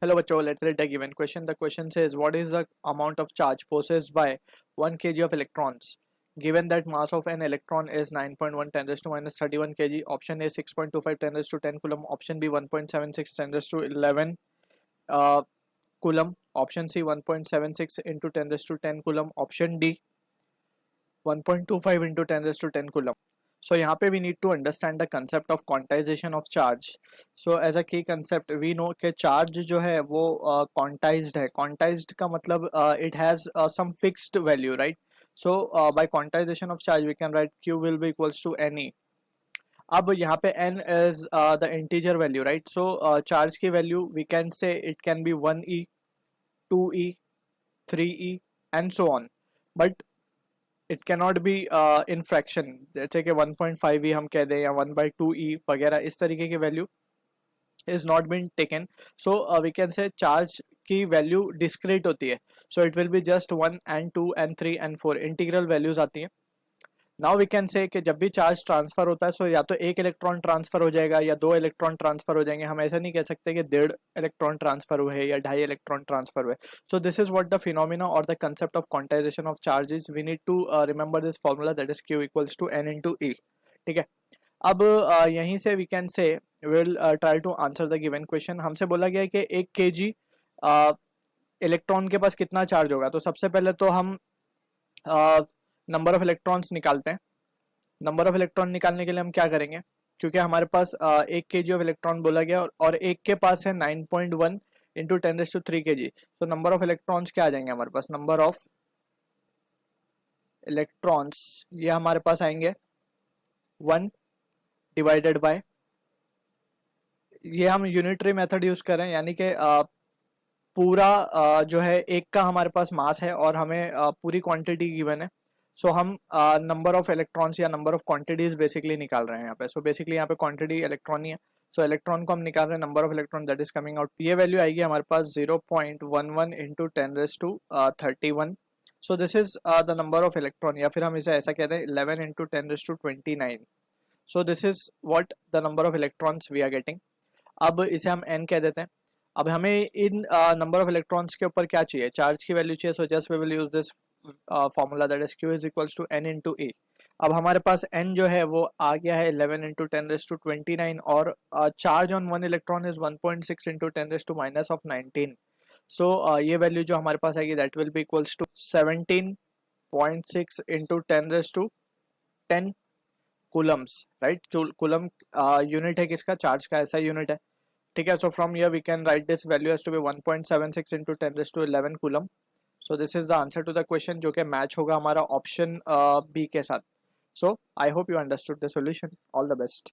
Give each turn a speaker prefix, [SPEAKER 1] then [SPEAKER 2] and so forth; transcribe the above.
[SPEAKER 1] Hello, bachcho. Let's read the given question. The question says, what is the amount of charge possessed by 1 kg of electrons? Given that mass of an electron is 9.1 10 raised to minus 31 kg. Option A 6.25 10 raised to 10 coulomb. Option B 1.76 10 raised to 11 coulomb. Option C 1.76 into 10 raised to 10 coulomb. Option D 1.25 into 10 raised to 10 coulomb. So यहाँ पे we need to understand the concept of quantization of charge. So as a key concept we know कि charge जो है वो quantized है. Quantized का मतलब it has some fixed value, right? So by quantization of charge we can write Q will be equals to NE. अब यहाँ पे n is the integer value, right? So charge की value we can say it can be 1e, 2e, 3e and so on. But it cannot be in fraction, जैसे कि 1.5 हम कह दें या 1/2 वगैरह, इस तरीके की value is not been taken. So we can say charge की वैल्यू डिस्क्रीट होती है. So it will be just 1 and 2 and 3 and 4 integral values आती हैं. नाउ वी कैन से कि जब भी चार्ज ट्रांसफर होता है सो या तो एक इलेक्ट्रॉन ट्रांसफर हो जाएगा या 2 इलेक्ट्रॉन ट्रांसफर हो जाएंगे. हम ऐसा नहीं कह सकते कि 1.5 इलेक्ट्रॉन ट्रांसफर हुए या 2.5 इलेक्ट्रॉन ट्रांसफर हुए. So this is what the phenomena और the concept of quantization of charges. We need to remember this formula, that is Q equals to N into E. ठीक है. अब यहीं से we can say will try to answer the given question. हमसे बोला गया है कि 1 kg इलेक्ट्रॉन के पास कितना चार्ज होगा. तो सबसे पहले तो हम नंबर ऑफ इलेक्ट्रॉन्स निकालते हैं. नंबर ऑफ इलेक्ट्रॉन निकालने के लिए हम क्या करेंगे, क्योंकि हमारे पास 1 kg ऑफ इलेक्ट्रॉन बोला गया और एक के पास है 9.1 इंटू 10⁻³ kg. तो नंबर ऑफ इलेक्ट्रॉन्स क्या आ जाएंगे हमारे पास, नंबर ऑफ इलेक्ट्रॉन्स ये हमारे पास आएंगे 1 डिवाइडेड बाय, ये हम यूनिटरी मेथड यूज कर रहे हैं, यानी कि पूरा जो है एक का हमारे पास मास है और हमें पूरी क्वांटिटी गिवन है. सो हम नंबर ऑफ इलेक्ट्रॉन्स या नंबर ऑफ क्वांटिटीज बेसिकली निकाल रहे हैं यहाँ पे. सो बेसिकली यहाँ पे क्वांटिटी इलेक्ट्रॉन ही है. सो इलेक्ट्रॉन को हम निकाल रहे हैं, number of electron that is coming out. ये वैल्यू आएगी हमारे पास 0.11 into 10⁻31. So this is the number of electron, या फिर हम इसे ऐसा कहते हैं 11 into 10⁻29. So this is what the number of electrons we are getting. अब इसे हम n कह देते हैं. अब हमें इन नंबर ऑफ इलेक्ट्रॉन्स के ऊपर क्या चाहिए, चार्ज की वैल्यू चाहिए. So just we will use this formula, that is Q is equals to N into E. अब हमारे पास n जो है वो आ गया है 11 इंटू 10⁻29 और charge on 1 electron is 1.6 into 10⁻⁻19. So ये वैल्यू जो हमारे पास आएगी that will be equals to 17.6 into 10⁻10 coulombs, right. Coulomb unit है किसका, चार्ज का, ऐसा यूनिट है. ठीक है. So from here we can write this value as to be 1.76 into 10⁻11 coulomb. So this is the answer to the question, जो कि match होगा हमारा ऑप्शन बी के साथ. So I hope you understood the solution. All the best.